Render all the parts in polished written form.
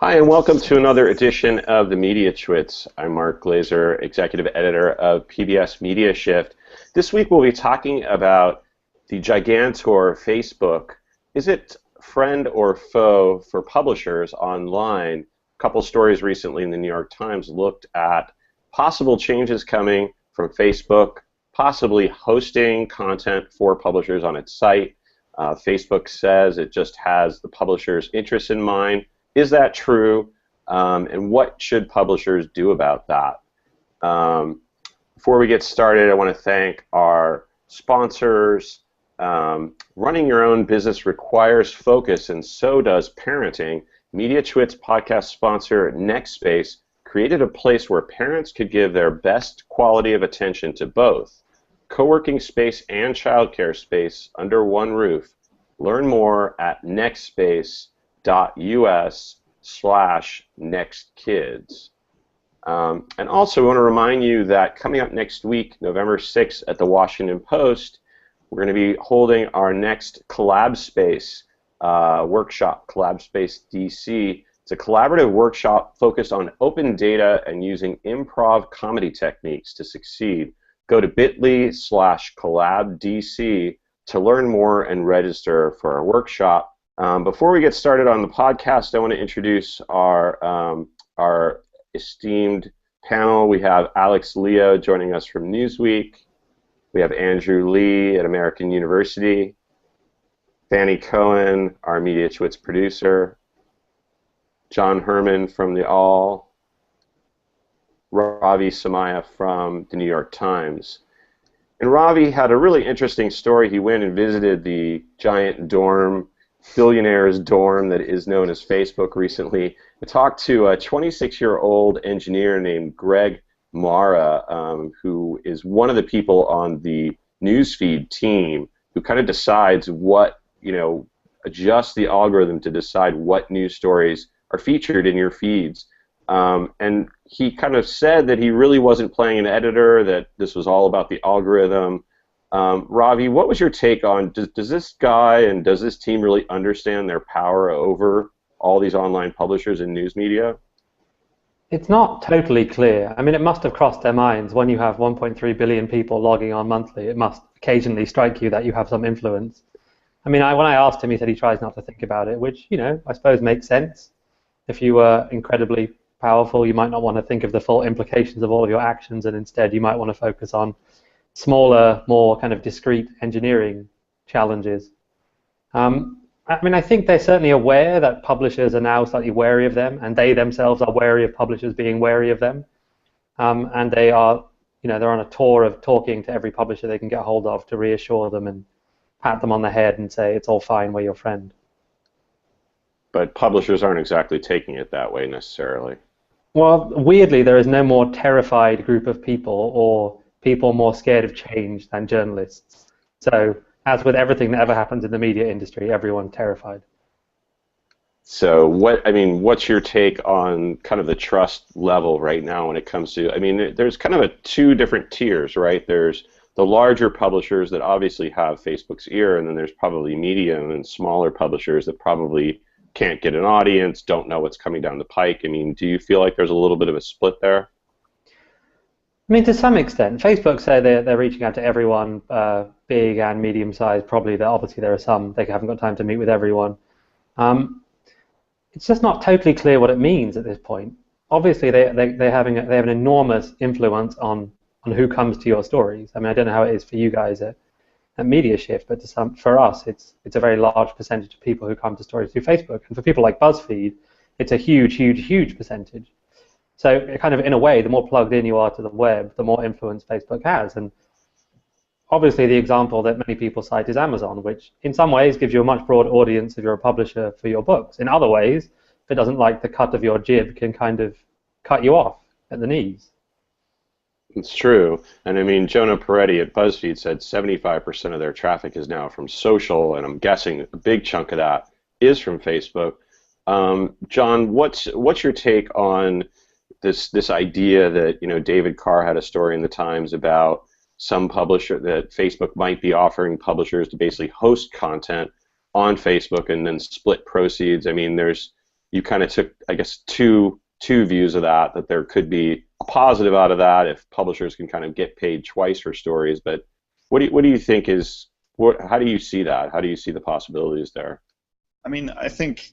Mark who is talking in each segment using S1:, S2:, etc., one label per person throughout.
S1: Hi, and welcome to another edition of the Mediatwits. I'm Mark Glazer, Executive Editor of PBS Media Shift. This week we'll be talking about the gigantor Facebook. Is it friend or foe for publishers online? A couple stories recently in the New York Times looked at possible changes coming from Facebook, possibly hosting content for publishers on its site. Facebook says it just has the publisher's interests in mind. Is that true? And what should publishers do about that? Before we get started, I want to thank our sponsors. Running your own business requires focus, and so does parenting. Mediatwits podcast sponsor NextSpace created a place where parents could give their best quality of attention to both co-working space and childcare space under one roof. Learn more at nextspace.us/nextkids. And also, I want to remind you that coming up next week, November 6th, at the Washington Post, we're going to be holding our next Collab Space workshop, Collab Space DC. It's a collaborative workshop focused on open data and using improv comedy techniques to succeed. Go to bit.ly/collabdc to learn more and register for our workshop. Before we get started on the podcast, I want to introduce our esteemed panel. We have Alex Leo joining us from Newsweek. We have Andrew Lee at American University. Fanny Cohen, our Mediatwits producer. John Herman from The All. Ravi Samaya from the New York Times. And Ravi had a really interesting story. He went and visited the giant billionaire's dorm that is known as Facebook recently. I talked to a 26-year-old engineer named Greg Mara, who is one of the people on the newsfeed team who kind of decides what, adjusts the algorithm to decide what news stories are featured in your feeds. And he kind of said that he really wasn't playing an editor, that this was all about the algorithm. Ravi, what was your take on, does this guy and does this team really understand their power over all these online publishers and news media?
S2: It's not totally clear. I mean, it must have crossed their minds. When you have 1.3 billion people logging on monthly, it must occasionally strike you that you have some influence. I mean, when I asked him, he said he tries not to think about it, which, I suppose makes sense. If you were incredibly powerful, you might not want to think of the full implications of all of your actions, and instead you might want to focus on smaller, more kind of discrete engineering challenges. I think they're certainly aware that publishers are now slightly wary of them, and they themselves are wary of publishers being wary of them. And they are, they're on a tour of talking to every publisher they can get hold of to reassure them and pat them on the head and say, it's all fine, we're your friend.
S1: But publishers aren't exactly taking it that way necessarily.
S2: Well, weirdly, there is no more terrified group of people or people more scared of change than journalists. So, as with everything that ever happens in the media industry, everyone's terrified.
S1: So, what's your take on kind of the trust level right now when it comes to, there's kind of two different tiers, right? There's the larger publishers that obviously have Facebook's ear, and then there's probably medium and smaller publishers that probably can't get an audience, don't know what's coming down the pike. Do you feel like there's a little bit of a split there?
S2: To some extent. Facebook say they're reaching out to everyone, big and medium-sized. Probably, obviously there are some, they haven't got time to meet with everyone. It's just not totally clear what it means at this point. Obviously, they have an enormous influence on who comes to your stories. I don't know how it is for you guys at Media Shift, but for us, it's a very large percentage of people who come to stories through Facebook. And for people like BuzzFeed, it's a huge, huge, huge percentage. So kind of in a way, the more plugged in you are to the web, the more influence Facebook has. And obviously the example that many people cite is Amazon, which in some ways gives you a much broader audience if you're a publisher for your books. In other ways, if it doesn't like the cut of your jib, can kind of cut you off at the knees.
S1: It's true. And Jonah Peretti at BuzzFeed said 75% of their traffic is now from social, and I'm guessing a big chunk of that is from Facebook. John, what's your take on this idea that David Carr had a story in the Times about some publisher that Facebook might be offering publishers to basically host content on Facebook and then split proceeds? There's you kind of took, I guess, two views of that, that there could be a positive out of that if publishers can kind of get paid twice for stories. But what do you think is how do you see that? How do you see the possibilities there?
S3: I mean, I think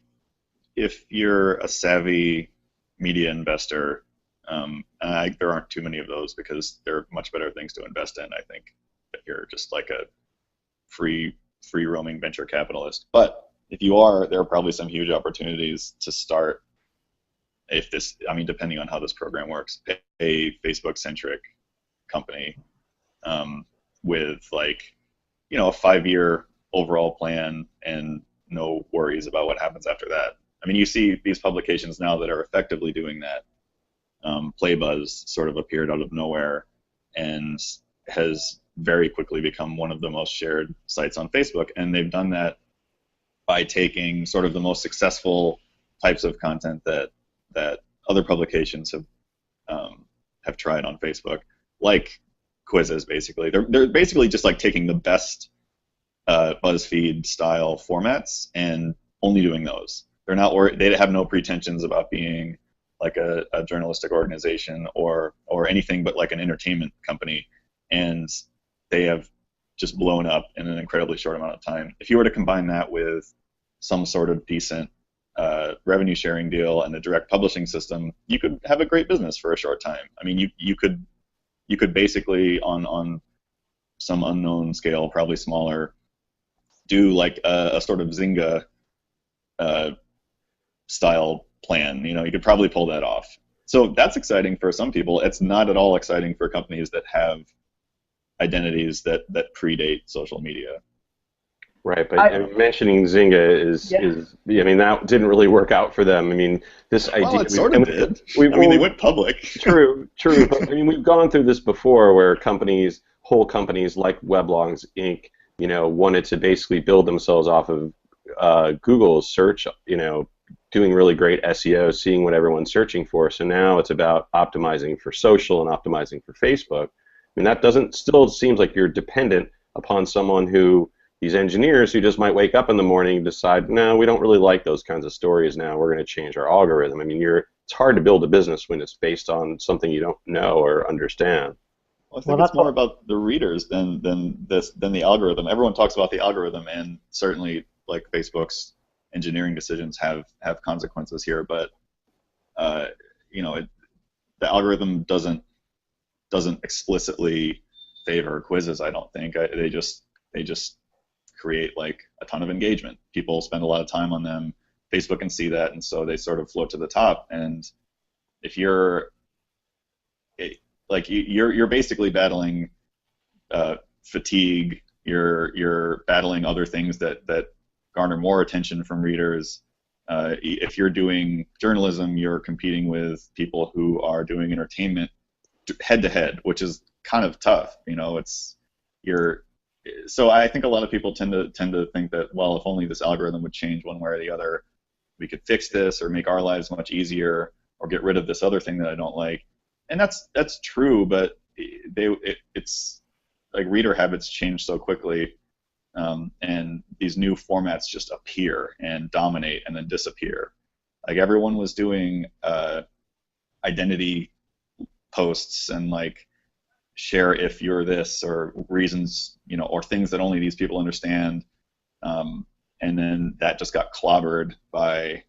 S3: if you're a savvy media investor, there aren't too many of those because there are much better things to invest in. I think if you're just like a free roaming venture capitalist. But if you are, there are probably some huge opportunities to start. Depending on how this program works, a Facebook-centric company with a 5-year overall plan and no worries about what happens after that. I mean, you see these publications now that are effectively doing that. Playbuzz sort of appeared out of nowhere and has very quickly become one of the most shared sites on Facebook, and they've done that by taking sort of the most successful types of content that other publications have tried on Facebook, like quizzes. Basically, they're basically just like taking the best BuzzFeed style formats and only doing those. They're not worried. They have no pretensions about being like a journalistic organization or anything but like an entertainment company, and they have just blown up in an incredibly short amount of time. If you were to combine that with some sort of decent revenue sharing deal and a direct publishing system, you could have a great business for a short time. I mean, you could basically on some unknown scale, probably smaller, do like a sort of Zynga style plan. You could probably pull that off. So that's exciting for some people. It's not at all exciting for companies that have identities that predate social media.
S1: Right, but mentioning Zynga is that didn't really work out for them. I mean, this idea.
S3: Well, it sort of did. They went public.
S1: True. But I mean, we've gone through this before, where whole companies like Weblogs Inc., wanted to basically build themselves off of Google's search, doing really great SEO, seeing what everyone's searching for. So now it's about optimizing for social and optimizing for Facebook. I mean, that still seems like you're dependent upon these engineers who just might wake up in the morning and decide, no, we don't really like those kinds of stories now, we're going to change our algorithm. I mean, it's hard to build a business when it's based on something you don't know or understand.
S3: Well, I think it's more about the readers than the algorithm. Everyone talks about the algorithm, and certainly like Facebook's engineering decisions have consequences here, but the algorithm doesn't explicitly favor quizzes, I don't think. They just create like a ton of engagement. People spend a lot of time on them. Facebook can see that, and so they sort of float to the top. And if you're basically battling fatigue, you're battling other things that garner more attention from readers. If you're doing journalism, you're competing with people who are doing entertainment head to head, which is kind of tough. So I think a lot of people tend to think that, well, if only this algorithm would change one way or the other, we could fix this or make our lives much easier or get rid of this other thing that I don't like. And that's true, but it's like reader habits change so quickly, and these new formats just appear and dominate and then disappear. Like everyone was doing identity posts and like share if you're this or reasons, or things that only these people understand, and then that just got clobbered by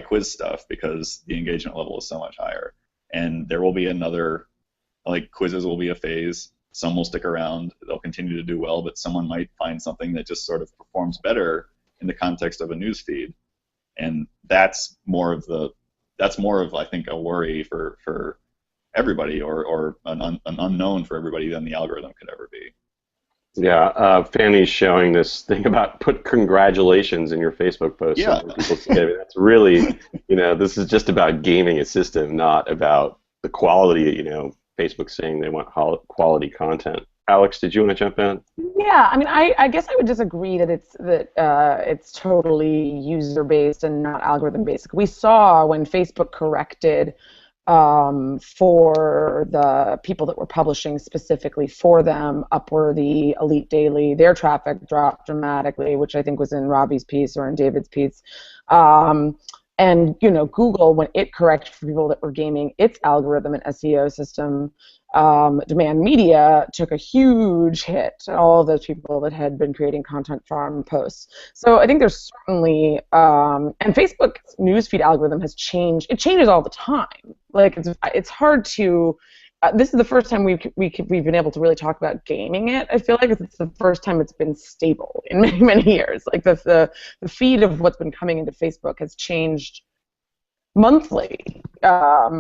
S3: quiz stuff because the engagement level is so much higher. And there will be another, like quizzes will be a phase. Some will stick around, they'll continue to do well, but someone might find something that just sort of performs better in the context of a news feed. And that's more of I think a worry for everybody, or an unknown for everybody than the algorithm could ever be.
S1: Yeah, Fanny's showing this thing about put congratulations in your Facebook post.
S3: Yeah.
S1: That's really, this is just about gaming a system, not about the quality, Facebook saying they want quality content. Alex, did you want to jump in?
S4: Yeah, I mean, I guess I would disagree that it's totally user-based and not algorithm-based. We saw when Facebook corrected for the people that were publishing specifically for them, Upworthy, Elite Daily, their traffic dropped dramatically, which I think was in Robbie's piece or in David's piece. And Google, when it corrected for people that were gaming its algorithm and SEO system, demand media took a huge hit, and all of those people that had been creating content from posts. So I think there's certainly, and Facebook's newsfeed algorithm has changed. It changes all the time. Like it's hard to. This is the first time we've been able to really talk about gaming it. I feel like it's the first time it's been stable in many, many years. Like the feed of what's been coming into Facebook has changed monthly,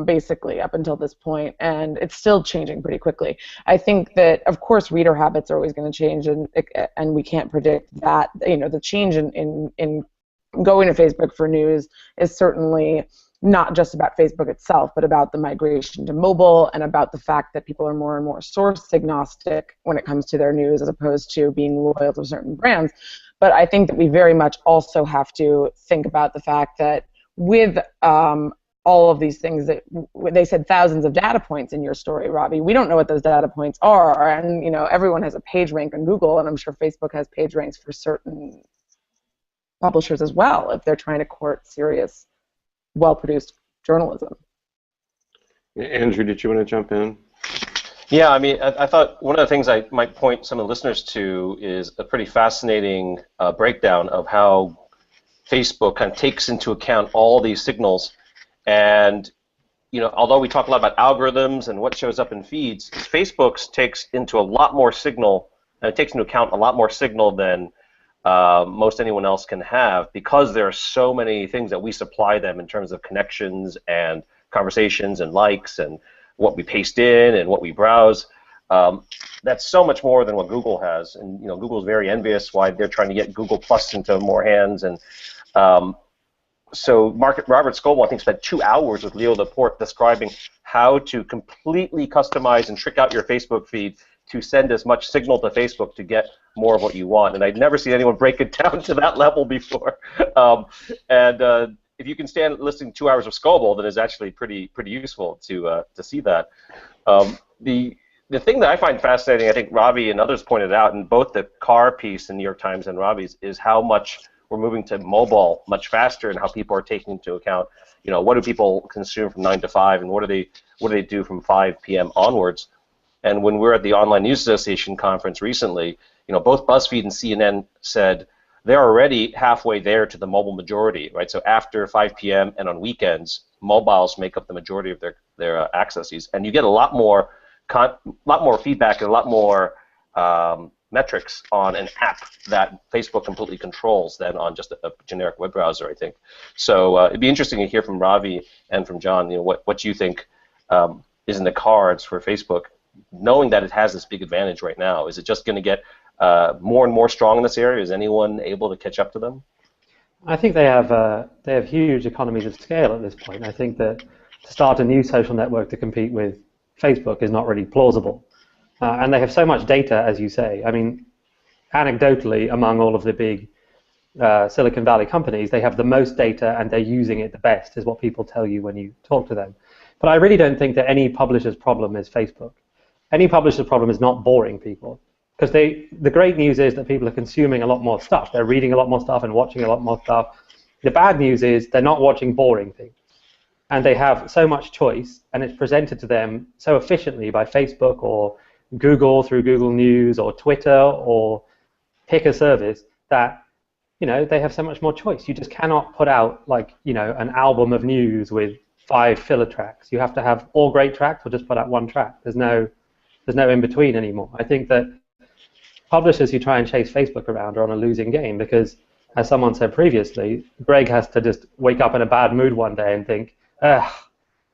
S4: basically, up until this point, and it's still changing pretty quickly. I think that, of course, reader habits are always going to change, and we can't predict that. The change in going to Facebook for news is certainly not just about Facebook itself, but about the migration to mobile and about the fact that people are more and more source agnostic when it comes to their news, as opposed to being loyal to certain brands. But I think that we very much also have to think about the fact that with all of these things, that they said thousands of data points in your story, Robbie. We don't know what those data points are, and everyone has a page rank on Google, and I'm sure Facebook has page ranks for certain publishers as well if they're trying to court serious, well-produced journalism.
S1: Andrew, did you want to jump in?
S5: Yeah, I mean, I thought one of the things I might point some of the listeners to is a pretty fascinating breakdown of how Facebook kind of takes into account all these signals. And although we talk a lot about algorithms and what shows up in feeds, Facebook's takes into a lot more signal, and it takes into account a lot more signal than most anyone else can have, because there are so many things that we supply them in terms of connections and conversations and likes and what we paste in and what we browse. That's so much more than what Google has, and Google's very envious why they're trying to get Google Plus into more hands. And so Robert Scoble, I think, spent 2 hours with Leo Laporte describing how to completely customize and trick out your Facebook feed to send as much signal to Facebook to get more of what you want. And I'd never seen anyone break it down to that level before. If you can stand listening 2 hours of Scoble, then it's actually pretty useful to see that. The thing that I find fascinating, I think Robbie and others pointed out in both the car piece in New York Times and Robbie's, is how much we're moving to mobile much faster, and how people are taking into account, what do people consume from 9 to 5, and what do they do from 5 p.m. onwards. And when we were at the Online News Association conference recently, both BuzzFeed and CNN said they're already halfway there to the mobile majority, right? So after 5 p.m. and on weekends, mobiles make up the majority of their accesses, and you get a lot more feedback and a lot more metrics on an app that Facebook completely controls than on just a generic web browser, I think. So it'd be interesting to hear from Ravi and from John, what you think is in the cards for Facebook, knowing that it has this big advantage right now. Is it just going to get more and more strong in this area? Is anyone able to catch up to them?
S2: I think they have huge economies of scale at this point. I think that to start a new social network to compete with Facebook is not really plausible. And they have so much data, as you say. I mean, anecdotally, among all of the big Silicon Valley companies, they have the most data and they're using it the best, is what people tell you when you talk to them. But I really don't think that any publisher's problem is Facebook. Any publisher's problem is not boring people. Because the great news is that people are consuming a lot more stuff. They're reading a lot more stuff and watching a lot more stuff. The bad news is they're not watching boring things. And they have so much choice, and it's presented to them so efficiently by Facebook or Google through Google News or Twitter or pick a service that, they have so much more choice. You just cannot put out an album of news with 5 filler tracks. You have to have all great tracks or just put out 1 track. There's no in between anymore. I think that publishers who try and chase Facebook around are on a losing game because, as someone said previously, Greg has to just wake up in a bad mood one day and think, ugh,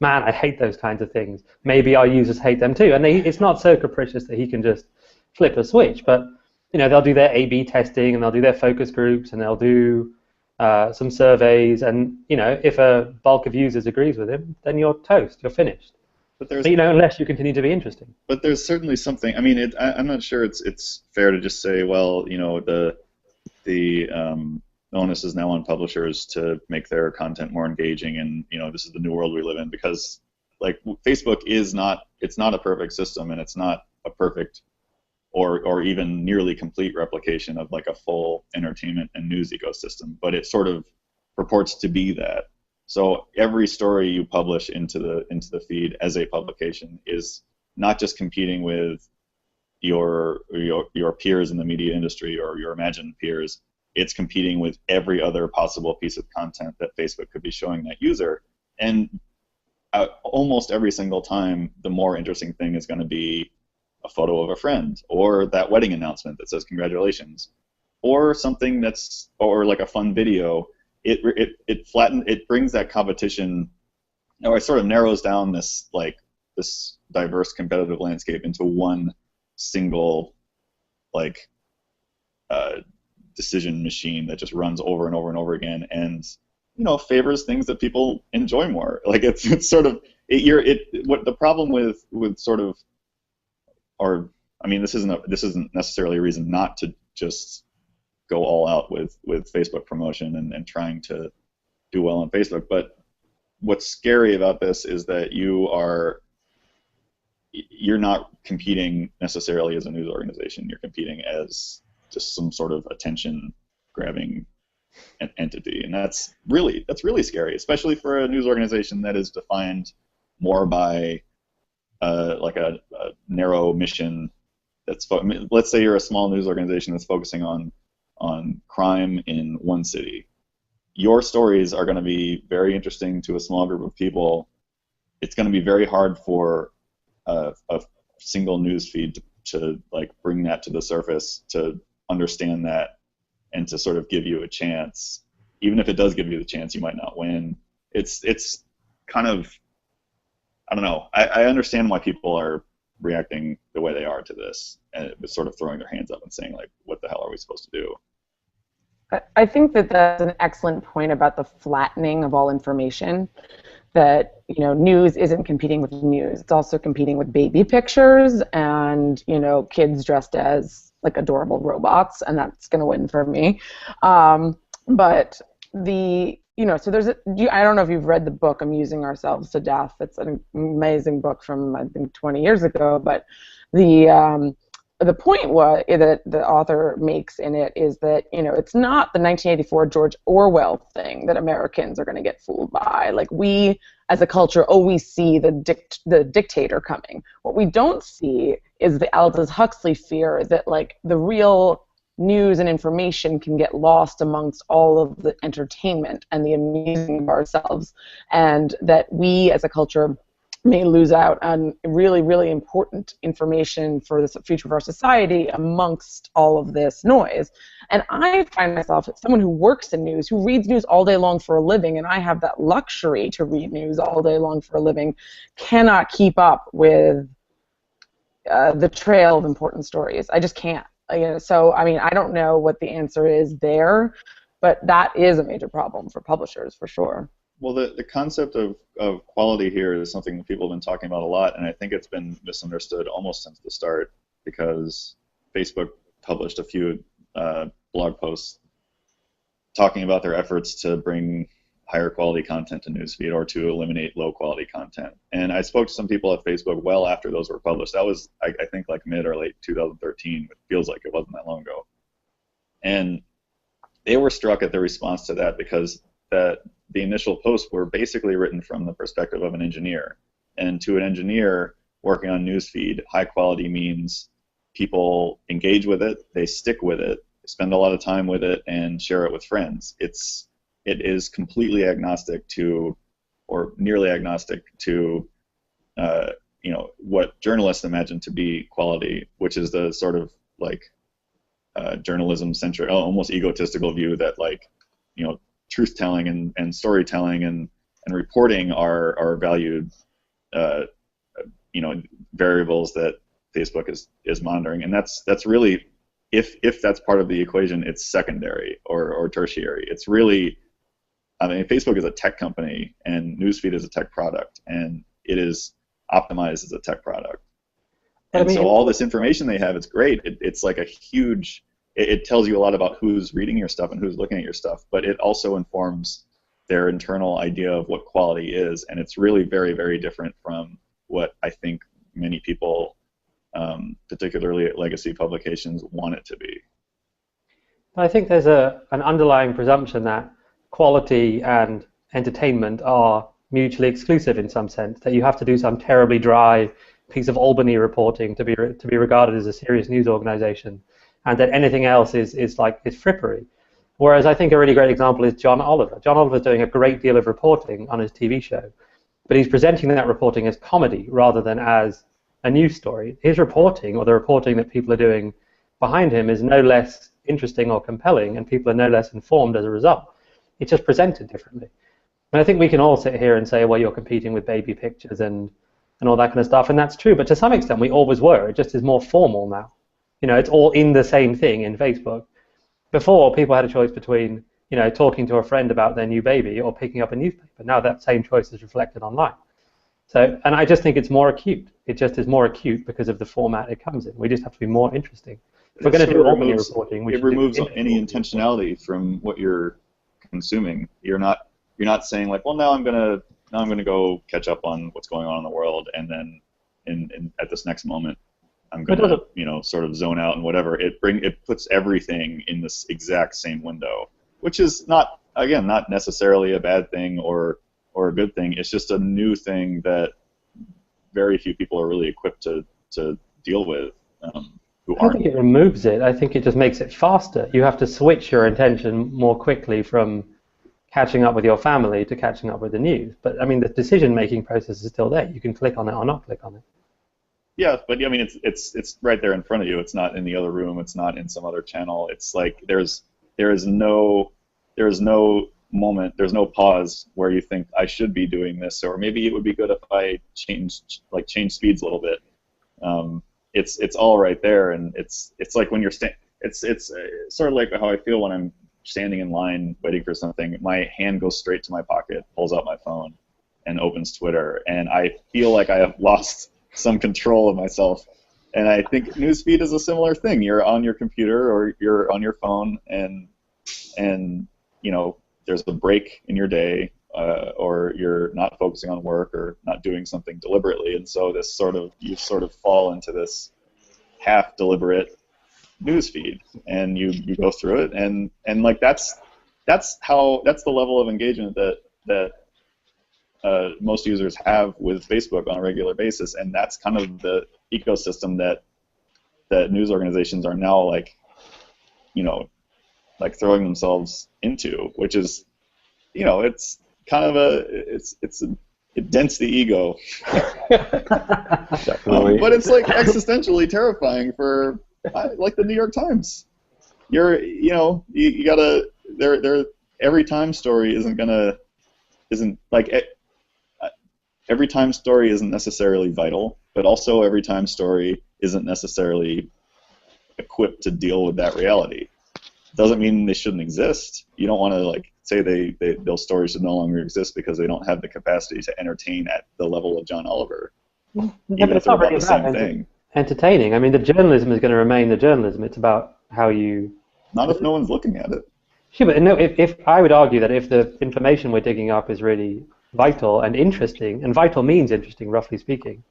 S2: man, I hate those kinds of things. Maybe our users hate them too. And it's not so capricious that he can just flip a switch. But they'll do their A/B testing, and they'll do their focus groups, and they'll do some surveys. And if a bulk of users agrees with him, then you're toast. You're finished. But unless you continue to be interesting.
S3: But there's certainly something. I mean, I'm not sure it's fair to just say, well, the onus is now on publishers to make their content more engaging, and this is the new world we live in, because Facebook it's not a perfect system, and it's not a perfect or even nearly complete replication of a full entertainment and news ecosystem, but it sort of purports to be that. So every story you publish into the feed as a publication is not just competing with your peers in the media industry or your imagined peers. It's competing with every other possible piece of content that Facebook could be showing that user. And almost every single time, the more interesting thing is going to be a photo of a friend, or that wedding announcement that says congratulations, or something or like a fun video. It brings that competition, or it sort of narrows down this diverse competitive landscape into one single decision machine that just runs over and over and over again, and favors things that people enjoy more. Like it's sort of what the problem with sort of, or I mean, this isn't necessarily a reason not to just go all out with Facebook promotion and trying to do well on Facebook. But what's scary about this is that you're not competing necessarily as a news organization. You're competing as just some sort of attention-grabbing entity, and that's really scary, especially for a news organization that is defined more by like a narrow mission. Let's say you're a small news organization that's focusing on crime in one city. Your stories are going to be very interesting to a small group of people. It's going to be very hard for a single news feed to bring that to the surface, to understand that, and to sort of give you a chance. Even if it does give you the chance, you might not win. It's kind of, I don't know. I understand why people are reacting the way they are to this, and sort of throwing their hands up and saying, like, what the hell are we supposed to do?
S4: I think that that's an excellent point about the flattening of all information, that news isn't competing with news. It's also competing with baby pictures and kids dressed as like adorable robots, and that's going to win for me. But so there's I don't know if you've read the book Amusing Ourselves to Death. It's an amazing book from, I think, 20 years ago. But the point that the author makes in it is that it's not the 1984 George Orwell thing that Americans are going to get fooled by. Like, we as a culture always see the dictator coming. What we don't see is the Aldous Huxley fear that the real news and information can get lost amongst all of the entertainment and the amusing of ourselves, and that we as a culture may lose out on really, really important information for the future of our society amongst all of this noise. And I find myself as someone who works in news, who reads news all day long for a living, and I have that luxury to read news all day long for a living, cannot keep up with the trail of important stories. I just can't. So, I mean, I don't know what the answer is there, but that is a major problem for publishers, for sure.
S3: Well, the concept of quality here is something that people have been talking about a lot, and I think it's been misunderstood almost since the start, because Facebook published a few blog posts talking about their efforts to bring higher quality content to newsfeed, or to eliminate low quality content. And I spoke to some people at Facebook well after those were published. That was, I think, like mid or late 2013. It feels like it wasn't that long ago. And they were struck at the response to that, because the initial posts were basically written from the perspective of an engineer. And to an engineer working on newsfeed, high quality means people engage with it, they stick with it, spend a lot of time with it, and share it with friends. It is completely agnostic to, or nearly agnostic to, what journalists imagine to be quality, which is the sort of journalism-centric, almost egotistical view that truth-telling and storytelling and reporting are valued, variables that Facebook is monitoring, and that's really, if that's part of the equation, it's secondary or tertiary. It's really, I mean, Facebook is a tech company, and Newsfeed is a tech product, and it is optimized as a tech product. And so all this information they have, it's great. It's like a huge, it tells you a lot about who's reading your stuff and who's looking at your stuff, but it also informs their internal idea of what quality is, and it's really very, very different from what I think many people, particularly at legacy publications, want it to be.
S2: I think there's an underlying presumption that quality and entertainment are mutually exclusive in some sense, that you have to do some terribly dry piece of Albany reporting to be regarded as a serious news organization, and that anything else is frippery. Whereas I think a really great example is John Oliver. John Oliver's doing a great deal of reporting on his TV show, but he's presenting that reporting as comedy rather than as a news story. His reporting, or the reporting that people are doing behind him, is no less interesting or compelling, and people are no less informed as a result. It's just presented differently. And I think we can all sit here and say, well, you're competing with baby pictures and all that kind of stuff, and that's true, but to some extent we always were. It just is more formal now. You know, it's all in the same thing in Facebook. Before, people had a choice between, you know, talking to a friend about their new baby or picking up a newspaper. Now that same choice is reflected online. So, and I just think it's more acute. It just is more acute because of the format it comes in. We just have to be more interesting. If we're going to do Albany reporting,
S3: it removes any intentionality from what you're consuming. You're not saying like, well, now I'm gonna go catch up on what's going on in the world, and then at this next moment I'm gonna sort of zone out and whatever. It puts everything in this exact same window, which is not necessarily a bad thing or a good thing. It's just a new thing that very few people are really equipped to deal with. Who
S2: I don't think it removes it. I think it just makes it faster. You have to switch your attention more quickly from catching up with your family to catching up with the news. But I mean, the decision-making process is still there. You can click on it or not click on it.
S3: Yeah, but I mean, it's right there in front of you. It's not in the other room. It's not in some other channel. It's like there is no moment. There's no pause where you think I should be doing this, or maybe it would be good if I change speeds a little bit. It's all right there, and it's like when you're it's sort of like how I feel when I'm standing in line waiting for something. My hand goes straight to my pocket, pulls out my phone, and opens Twitter, and I feel like I have lost some control of myself. And I think newsfeed is a similar thing. You're on your computer or you're on your phone, and there's a break in your day, or you're not focusing on work or not doing something deliberately, and so you sort of fall into this half deliberate news feed, and you go through it, and like that's the level of engagement that most users have with Facebook on a regular basis, and that's kind of the ecosystem that news organizations are now like throwing themselves into, which is it's kind of it dents the ego.
S1: Definitely.
S3: But it's like existentially terrifying for like the New York Times. You gotta every Times story every Times story isn't necessarily vital, but also every Times story isn't necessarily equipped to deal with that reality. Doesn't mean they shouldn't exist. You don't want to say those stories should no longer exist because they don't have the capacity to entertain at the level of John Oliver.
S2: Yeah, but it's not really about entertaining. I mean, the journalism is going to remain the journalism. It's about how you...
S3: Not if no one's looking at it.
S2: Sure, but no, if I would argue that if the information we're digging up is really vital and interesting, and vital means interesting, roughly speaking.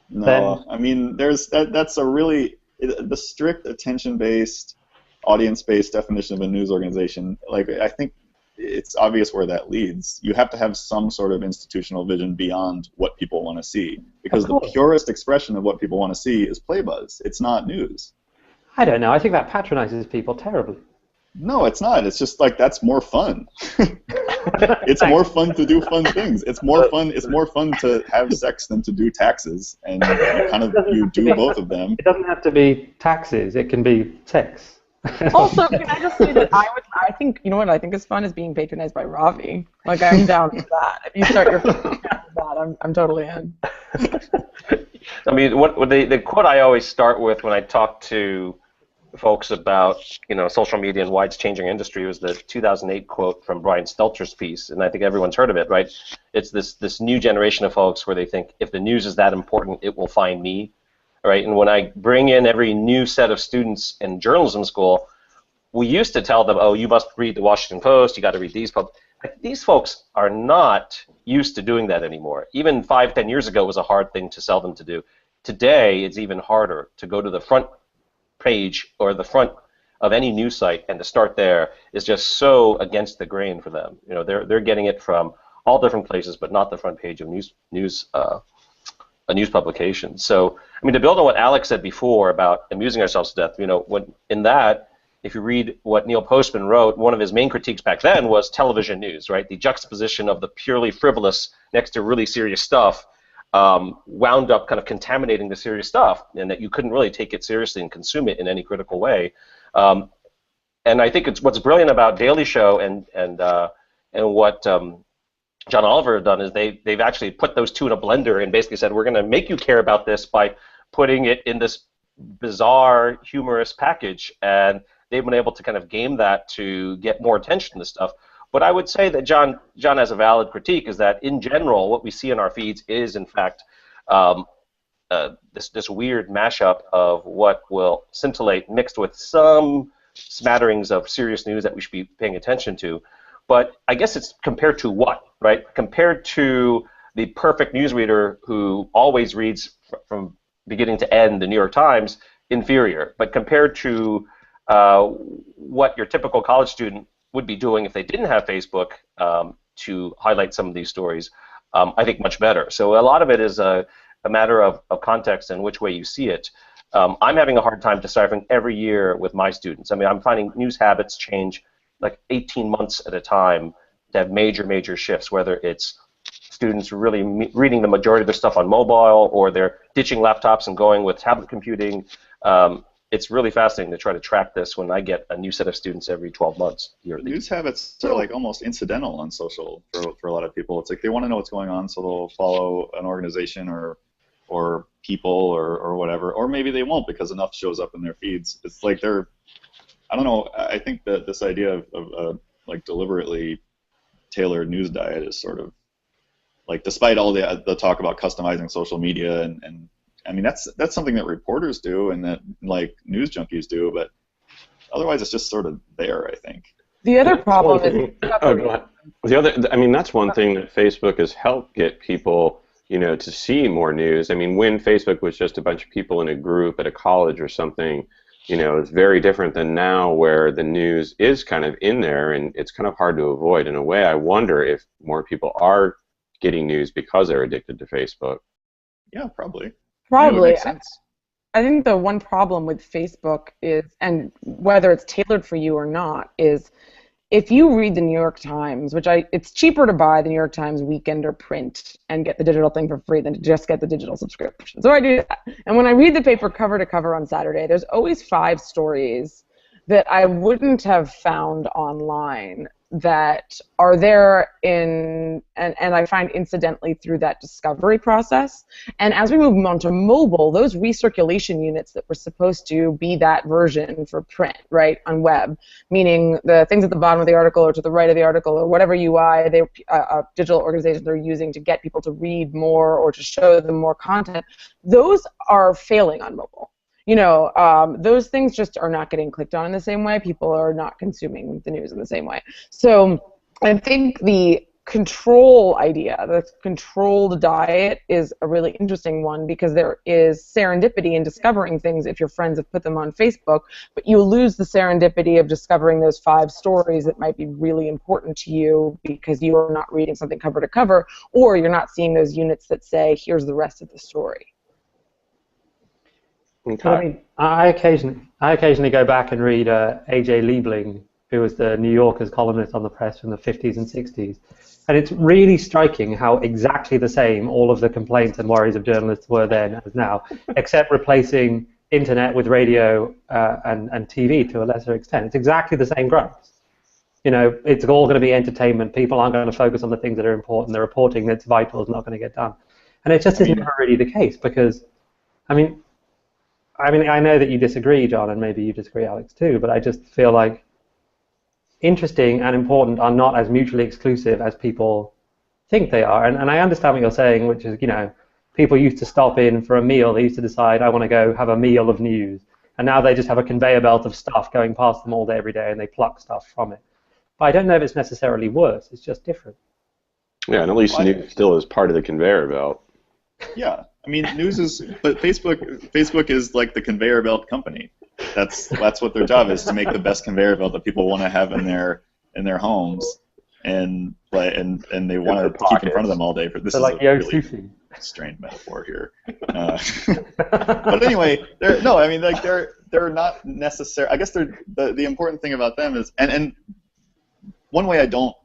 S3: No, I mean, that's a really... The strict attention-based, audience-based definition of a news organization, I think it's obvious where that leads. You have to have some sort of institutional vision beyond what people want to see, because the purest expression of what people want to see is play buzz. It's not news.
S2: I don't know. I think that patronizes people terribly.
S3: No, it's not. It's just that's more fun. It's more fun to do fun things. It's more fun. It's more fun to have sex than to do taxes, and you do both of them.
S2: It doesn't have to be taxes. It can be sex.
S4: Also, can I just say that I think, what I think is fun is being patronized by Ravi. I'm down with that. If you start your podcast with that, I'm totally in.
S5: I mean, the quote I always start with when I talk to folks about social media and why it's changing our industry was the 2008 quote from Brian Stelter's piece, and I think everyone's heard of it, right? It's this new generation of folks where they think if the news is that important, it will find me. Right, and when I bring in every new set of students in journalism school, we used to tell them, oh, you must read the Washington Post, you got to read these folks. These folks are not used to doing that anymore. Even 5-10 years ago, it was a hard thing to sell them to do. Today, it's even harder to go to the front page or the front of any news site and to start there is just so against the grain for them. They're getting it from all different places, but not the front page of a news publication. So, I mean, to build on what Alex said before about amusing ourselves to death, in that, if you read what Neil Postman wrote, one of his main critiques back then was television news, right? The juxtaposition of the purely frivolous next to really serious stuff wound up kind of contaminating the serious stuff, and that you couldn't really take it seriously and consume it in any critical way. And I think it's what's brilliant about Daily Show and what John Oliver have done is they've actually put those two in a blender and basically said, we're going to make you care about this by putting it in this bizarre, humorous package, and they've been able to kind of game that to get more attention to stuff. But I would say that John has a valid critique, is that in general, what we see in our feeds is, in fact, this weird mashup of what will scintillate mixed with some smatterings of serious news that we should be paying attention to. But I guess it's compared to what, right? Compared to the perfect newsreader who always reads from beginning to end the New York Times, inferior. But compared to what your typical college student would be doing if they didn't have Facebook to highlight some of these stories, I think much better. So a lot of it is a matter of context and which way you see it. I'm having a hard time deciphering every year with my students. I mean, I'm finding news habits change like 18 months at a time to have major shifts, whether it's students really reading the majority of their stuff on mobile, or they're ditching laptops and going with tablet computing. It's really fascinating to try to track this when I get a new set of students every 12 months.
S3: News habits are like almost incidental on social for a lot of people. It's like they want to know what's going on, so they'll follow an organization or people or whatever, or maybe they won't because enough shows up in their feeds. It's like they're, I don't know, I think that this idea of like deliberately tailored news diet is sort of like, despite all the talk about customizing social media and I mean that's something that reporters do and that like news junkies do, but otherwise it's just sort of there, I think.
S4: The other problem is
S1: I mean, that's one thing that Facebook has helped get people, to see more news. I mean, when Facebook was just a bunch of people in a group at a college or something, it's very different than now, where the news is kind of in there and it's kind of hard to avoid. In a way, I wonder if more people are getting news because they're addicted to Facebook.
S3: Yeah, probably.
S4: Probably.
S3: Makes sense.
S4: I think the one problem with Facebook is, and whether it's tailored for you or not, is if you read the New York Times, it's cheaper to buy the New York Times weekend or print and get the digital thing for free than to just get the digital subscription. So I do that. And when I read the paper cover to cover on Saturday, there's always 5 stories that I wouldn't have found online that are there and I find incidentally through that discovery process. And as we move on to mobile, those recirculation units that were supposed to be that version for print, right, on web, meaning the things at the bottom of the article or to the right of the article or whatever UI digital organizations are using to get people to read more or to show them more content, those are failing on mobile. Those things just are not getting clicked on in the same way. People are not consuming the news in the same way. So I think the control idea, the controlled diet, is a really interesting one because there is serendipity in discovering things if your friends have put them on Facebook, but you lose the serendipity of discovering those 5 stories that might be really important to you because you are not reading something cover to cover, or you're not seeing those units that say, here's the rest of the story.
S2: Okay. I mean, I occasionally go back and read A.J. Liebling, who was the New Yorker's columnist on the press from the 50s and 60s. And it's really striking how exactly the same all of the complaints and worries of journalists were then as now, except replacing internet with radio and TV to a lesser extent. It's exactly the same growth. It's all going to be entertainment. People aren't going to focus on the things that are important. The reporting that's vital is not going to get done. And it just is never really the case because, I mean, I know that you disagree, John, and maybe you disagree, Alex, too, but I just feel like interesting and important are not as mutually exclusive as people think they are. And I understand what you're saying, which is, people used to stop in for a meal. They used to decide, I want to go have a meal of news. And now they just have a conveyor belt of stuff going past them all day, every day, and they pluck stuff from it. But I don't know if it's necessarily worse. It's just different.
S1: Yeah, and at least news still is part of the conveyor belt.
S3: Yeah. I mean, news is, but Facebook is like the conveyor belt company. That's what their job is, to make the best conveyor belt that people want to have in their homes. And like, and they
S1: In
S3: want
S1: their
S3: to keep in front
S1: pockets.
S3: of them all day. For this
S2: So
S3: is
S2: like
S3: a
S2: yo
S3: really
S2: sushi.
S3: strained metaphor here. But anyway, no, I mean, like they're not necessary. I guess the important thing about them is, and one way I don't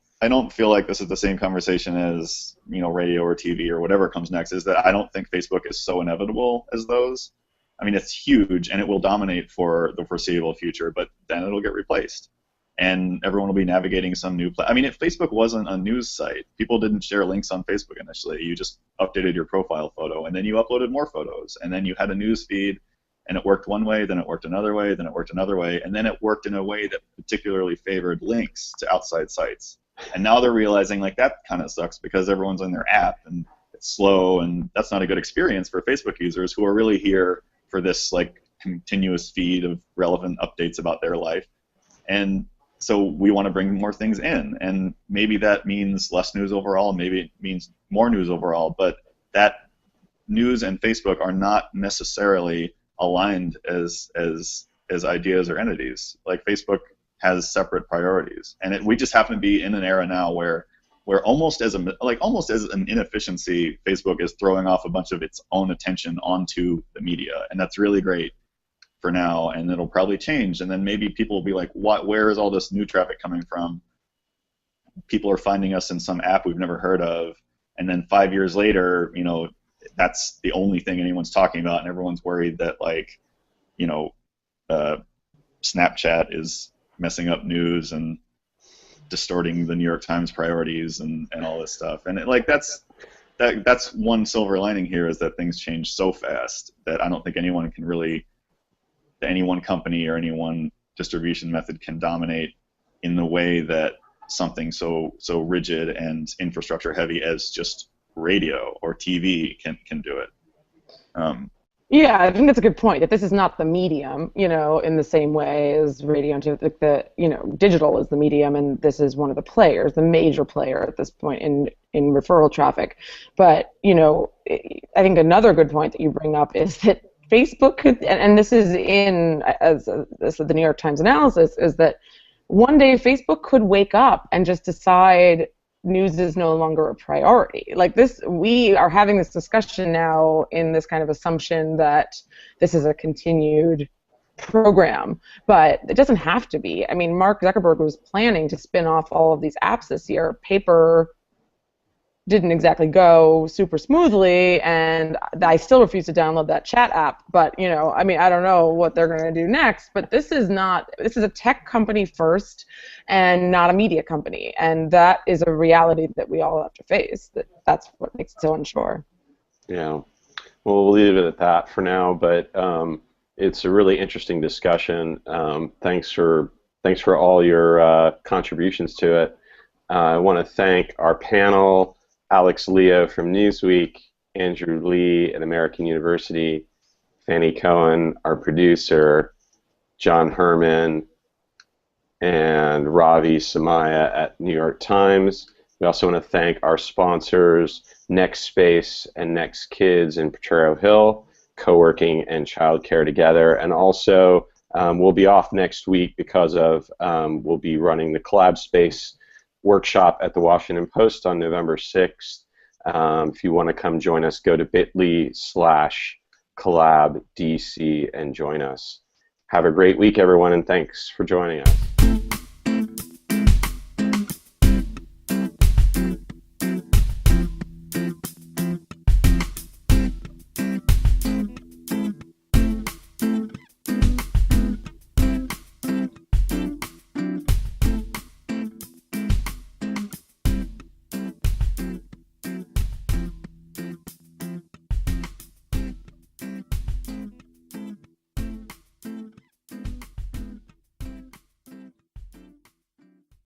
S3: feel like this is the same conversation as, you know, radio or TV or whatever comes next, is that I don't think Facebook is so inevitable as those. I mean, it's huge and it will dominate for the foreseeable future, but then it'll get replaced. And everyone will be navigating some new I mean, if Facebook wasn't a news site, people didn't share links on Facebook initially. You just updated your profile photo, and then you uploaded more photos, and then you had a news feed, and it worked one way, then it worked another way, then it worked another way, and then it worked in a way that particularly favored links to outside sites. And now they're realizing, like, that kind of sucks because everyone's on their app, and it's slow, and that's not a good experience for Facebook users who are really here for this, like, continuous feed of relevant updates about their life. And so we want to bring more things in, and maybe that means less news overall, maybe it means more news overall, but that news and Facebook are not necessarily aligned as ideas or entities. Like, Facebook has separate priorities, and we just happen to be in an era now where almost as an inefficiency, Facebook is throwing off a bunch of its own attention onto the media, and that's really great for now, and it'll probably change, and then maybe people will be like, where is all this new traffic coming from? People are finding us in some app we've never heard of, and then 5 years later, you know, that's the only thing anyone's talking about, and everyone's worried that, like, you know, Snapchat is messing up news and distorting the New York Times priorities and all this stuff. And that's one silver lining here, is that things change so fast that I don't think anyone can really, any one company or any one distribution method can dominate in the way that something so rigid and infrastructure heavy as just radio or TV can do it.
S4: Yeah, I think that's a good point, that this is not the medium, you know, in the same way as radio and digital is the medium, and this is one of the players, the major player at this point in referral traffic. But, you know, I think another good point that you bring up is that Facebook could, and this is the New York Times analysis, is that one day Facebook could wake up and just decide news is no longer a priority. Like this, we are having this discussion now in this kind of assumption that this is a continued program, but it doesn't have to be. I mean, Mark Zuckerberg was planning to spin off all of these apps this year. Paper didn't exactly go super smoothly, and I still refuse to download that chat app. But, you know, I mean, I don't know what they're going to do next, but this is a tech company first and not a media company, and that is a reality that we all have to face. That's what makes it so unsure.
S1: Yeah, well, we'll leave it at that for now, but it's a really interesting discussion. Thanks for all your contributions to it. I want to thank our panel, Alex Leo from Newsweek, Andrew Lee at American University, Fanny Cohen, our producer, John Herman, and Ravi Samaya at New York Times. We also want to thank our sponsors, Next Space and Next Kids in Potrero Hill, co-working and childcare together. And also, we'll be off next week because of we'll be running the Collab Space workshop at the Washington Post on November 6th. If you want to come join us, go to bit.ly/collabdc and join us. Have a great week, everyone, and thanks for joining us.